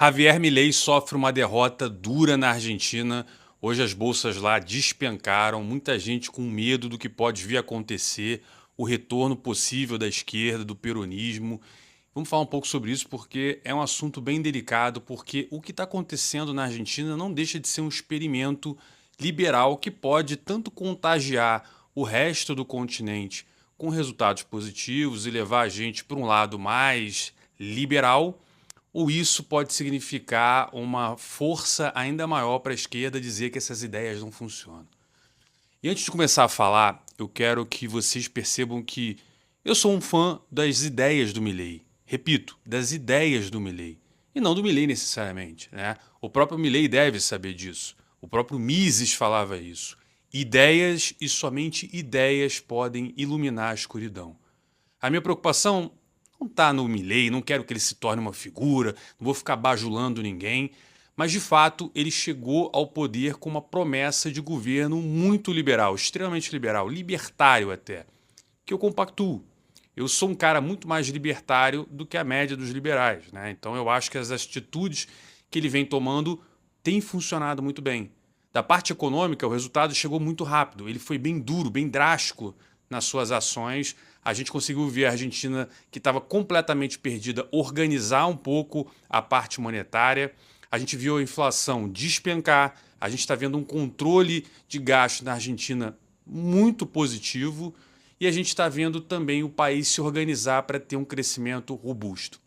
Javier Milei sofre uma derrota dura na Argentina. Hoje as bolsas lá despencaram, muita gente com medo do que pode vir a acontecer, o retorno possível da esquerda, do peronismo. Vamos falar um pouco sobre isso porque é um assunto bem delicado, porque o que está acontecendo na Argentina não deixa de ser um experimento liberal que pode tanto contagiar o resto do continente com resultados positivos e levar a gente para um lado mais liberal, ou isso pode significar uma força ainda maior para a esquerda dizer que essas ideias não funcionam. E antes de começar a falar, eu quero que vocês percebam que eu sou um fã das ideias do Milei. Repito, das ideias do Milei. E não do Milei necessariamente, né? O próprio Milei deve saber disso. O próprio Mises falava isso. Ideias e somente ideias podem iluminar a escuridão. A minha preocupação não está no Milei, não quero que ele se torne uma figura, não vou ficar bajulando ninguém, mas de fato ele chegou ao poder com uma promessa de governo muito liberal, extremamente liberal, libertário até, que eu compactuo. Eu sou um cara muito mais libertário do que a média dos liberais, né? Então eu acho que as atitudes que ele vem tomando têm funcionado muito bem. Da parte econômica, o resultado chegou muito rápido. Ele foi bem duro, bem drástico nas suas ações. A gente conseguiu ver a Argentina, que estava completamente perdida, organizar um pouco a parte monetária. A gente viu a inflação despencar. A gente está vendo um controle de gastos na Argentina muito positivo. E a gente está vendo também o país se organizar para ter um crescimento robusto.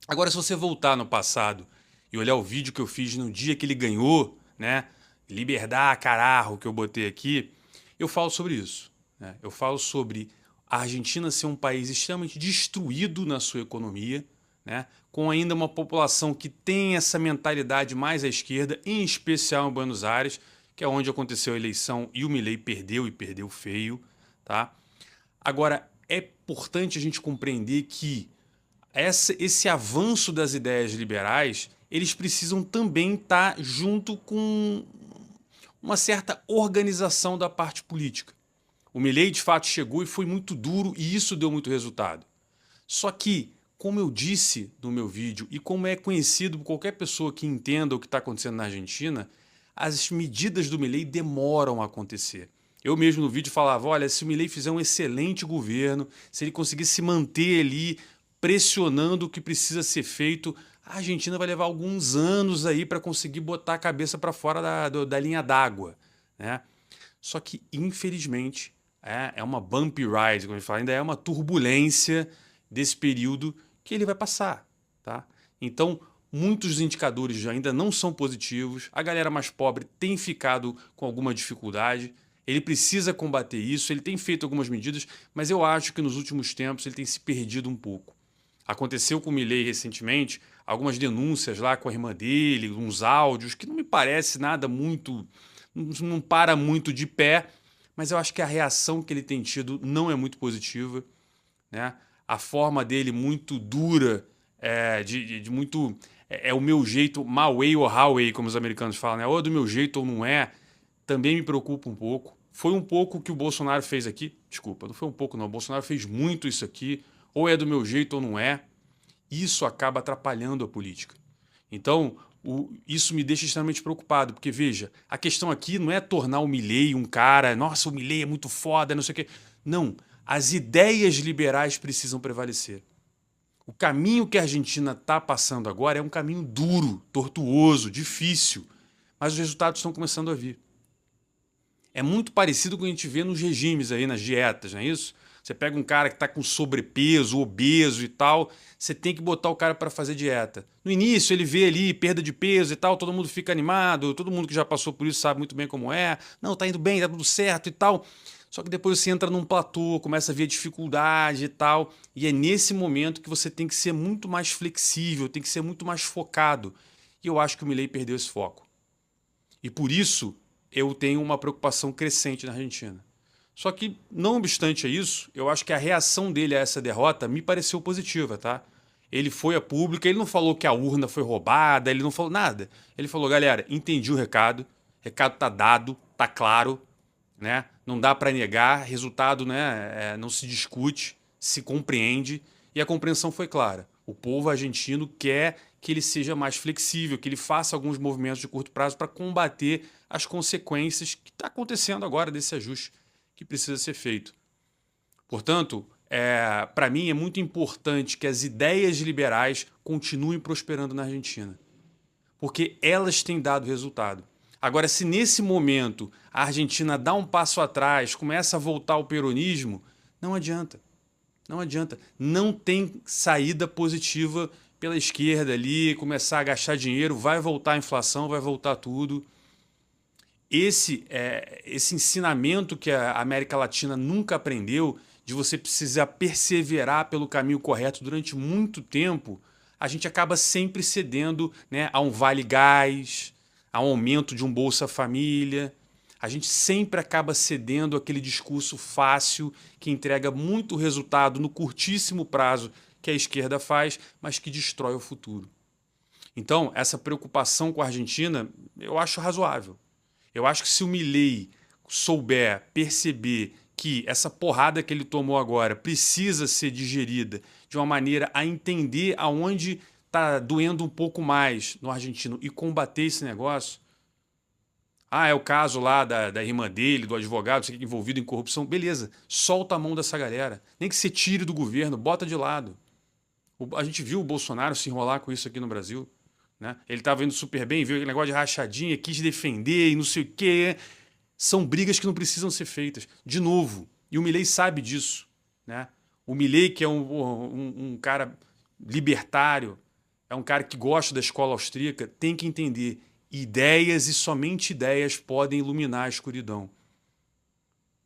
Agora, se você voltar no passado e olhar o vídeo que eu fiz no dia que ele ganhou, né? Liberdade, carajo, que eu botei aqui, eu falo sobre isso, né? Eu falo sobre a Argentina ser um país extremamente destruído na sua economia, né? Com ainda uma população que tem essa mentalidade mais à esquerda, em especial em Buenos Aires, que é onde aconteceu a eleição e o Milei perdeu e perdeu feio, tá? Agora, é importante a gente compreender que esse avanço das ideias liberais, eles precisam também estar junto com uma certa organização da parte política. O Milei, de fato, chegou e foi muito duro e isso deu muito resultado. Só que, como eu disse no meu vídeo e como é conhecido por qualquer pessoa que entenda o que está acontecendo na Argentina, as medidas do Milei demoram a acontecer. Eu mesmo no vídeo falava, olha, se o Milei fizer um excelente governo, se ele conseguir se manter ali pressionando o que precisa ser feito, a Argentina vai levar alguns anos aí para conseguir botar a cabeça para fora da linha d'água, né? Só que, infelizmente, é uma bumpy ride, como a gente fala, ainda é uma turbulência desse período que ele vai passar, tá? Então, muitos indicadores ainda não são positivos, a galera mais pobre tem ficado com alguma dificuldade, ele precisa combater isso, ele tem feito algumas medidas, mas eu acho que nos últimos tempos ele tem se perdido um pouco. Aconteceu com o Milei recentemente, algumas denúncias lá com a irmã dele, uns áudios, que não me parece nada muito, não para muito de pé, mas eu acho que a reação que ele tem tido não é muito positiva, né? A forma dele muito dura, de muito... É o meu jeito, my way or highway, como os americanos falam, né? Ou é do meu jeito ou não é, também me preocupa um pouco. Foi um pouco o que o Bolsonaro fez aqui, desculpa, não foi um pouco não, o Bolsonaro fez muito isso aqui, ou é do meu jeito ou não é, isso acaba atrapalhando a política. Então, isso me deixa extremamente preocupado, porque veja, a questão aqui não é tornar o Milei um cara, nossa, o Milei é muito foda, não sei o quê. Não, as ideias liberais precisam prevalecer. O caminho que a Argentina está passando agora é um caminho duro, tortuoso, difícil, mas os resultados estão começando a vir. É muito parecido com o que a gente vê nos regimes aí, nas dietas, não é isso? Você pega um cara que está com sobrepeso, obeso e tal, você tem que botar o cara para fazer dieta. No início ele vê ali perda de peso e tal, todo mundo fica animado, todo mundo que já passou por isso sabe muito bem como é. Não, tá indo bem, tá tudo certo e tal. Só que depois você entra num platô, começa a ver dificuldade e tal, e é nesse momento que você tem que ser muito mais flexível, tem que ser muito mais focado. E eu acho que o Milei perdeu esse foco. E por isso eu tenho uma preocupação crescente na Argentina. Só que, não obstante a isso, eu acho que a reação dele a essa derrota me pareceu positiva, tá? Ele foi a público, ele não falou que a urna foi roubada, ele não falou nada. Ele falou, galera, entendi o recado tá dado, tá claro, né? Não dá para negar, resultado, né? Não se discute, se compreende, e a compreensão foi clara. O povo argentino quer que ele seja mais flexível, que ele faça alguns movimentos de curto prazo para combater as consequências que está acontecendo agora desse ajuste que precisa ser feito. Portanto, para mim é muito importante que as ideias liberais continuem prosperando na Argentina, porque elas têm dado resultado. Agora, se nesse momento a Argentina dá um passo atrás, começa a voltar ao peronismo, não adianta. Não adianta. Não tem saída positiva pela esquerda ali, começar a gastar dinheiro, vai voltar a inflação, vai voltar tudo. Esse ensinamento que a América Latina nunca aprendeu, de você precisar perseverar pelo caminho correto durante muito tempo, a gente acaba sempre cedendo, né, a um vale gás, a um aumento de um Bolsa Família. A gente sempre acaba cedendo aquele discurso fácil que entrega muito resultado no curtíssimo prazo que a esquerda faz, mas que destrói o futuro. Então, essa preocupação com a Argentina, eu acho razoável. Eu acho que se o Milei souber perceber que essa porrada que ele tomou agora precisa ser digerida de uma maneira a entender aonde está doendo um pouco mais no argentino e combater esse negócio. Ah, é o caso lá da irmã dele, do advogado, você envolvido em corrupção. Beleza, solta a mão dessa galera. Nem que você tire do governo, bota de lado. A gente viu o Bolsonaro se enrolar com isso aqui no Brasil. Né? Ele estava indo super bem, viu aquele negócio de rachadinha, quis defender e não sei o quê. São brigas que não precisam ser feitas. De novo, e o Milei sabe disso. Né? O Milei, que é um cara libertário, é um cara que gosta da escola austríaca, tem que entender: ideias e somente ideias podem iluminar a escuridão.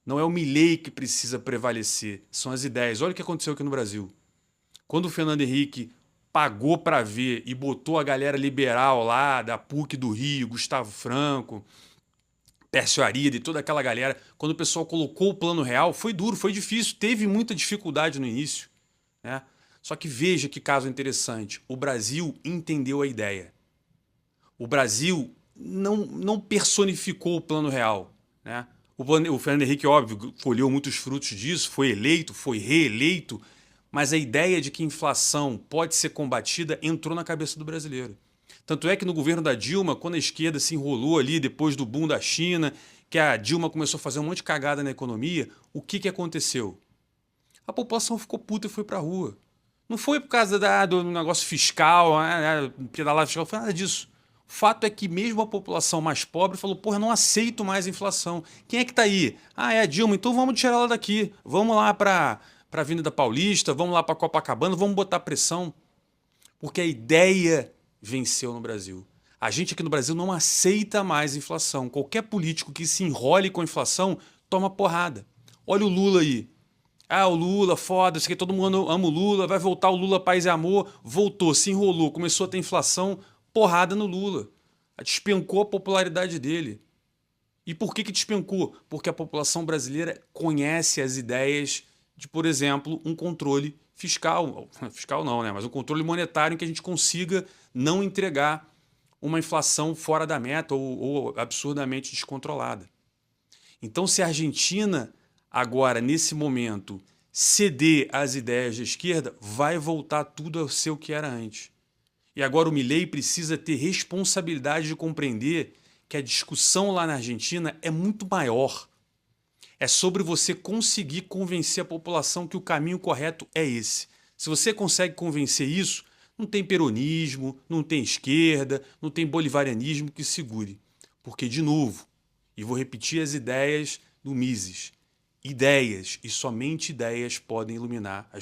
Não é o Milei que precisa prevalecer, são as ideias. Olha o que aconteceu aqui no Brasil. Quando o Fernando Henrique pagou para ver e botou a galera liberal lá, da PUC do Rio, Gustavo Franco, Pércio Arida e toda aquela galera, quando o pessoal colocou o Plano Real, foi duro, foi difícil, teve muita dificuldade no início. Né? Só que veja que caso interessante, o Brasil entendeu a ideia. O Brasil não personificou o Plano Real. Né? O Fernando Henrique, óbvio, colheu muitos frutos disso, foi eleito, foi reeleito, mas a ideia de que a inflação pode ser combatida entrou na cabeça do brasileiro. Tanto é que no governo da Dilma, quando a esquerda se enrolou ali depois do boom da China, que a Dilma começou a fazer um monte de cagada na economia, o que aconteceu? A população ficou puta e foi pra rua. Não foi por causa do negócio fiscal, pedalada fiscal, não foi nada disso. O fato é que mesmo a população mais pobre falou: porra, eu não aceito mais a inflação. Quem é que tá aí? Ah, é a Dilma, então vamos tirar ela daqui. Vamos lá para a Avenida Paulista, vamos lá para Copacabana, vamos botar pressão. Porque a ideia venceu no Brasil. A gente aqui no Brasil não aceita mais inflação. Qualquer político que se enrole com a inflação toma porrada. Olha o Lula aí. Ah, o Lula, foda, isso aqui, todo mundo ama o Lula, vai voltar o Lula Paz e Amor. Voltou, se enrolou, começou a ter inflação, porrada no Lula. Despencou a popularidade dele. E por que despencou? Porque a população brasileira conhece as ideias de, por exemplo, um controle fiscal. Fiscal não, né? Mas um controle monetário em que a gente consiga não entregar uma inflação fora da meta ou absurdamente descontrolada. Então, se a Argentina agora, nesse momento, ceder às ideias da esquerda, vai voltar tudo a ser o que era antes. E agora o Milei precisa ter responsabilidade de compreender que a discussão lá na Argentina é muito maior. É sobre você conseguir convencer a população que o caminho correto é esse. Se você consegue convencer isso, não tem peronismo, não tem esquerda, não tem bolivarianismo que segure. Porque, de novo, e vou repetir as ideias do Mises, ideias e somente ideias podem iluminar a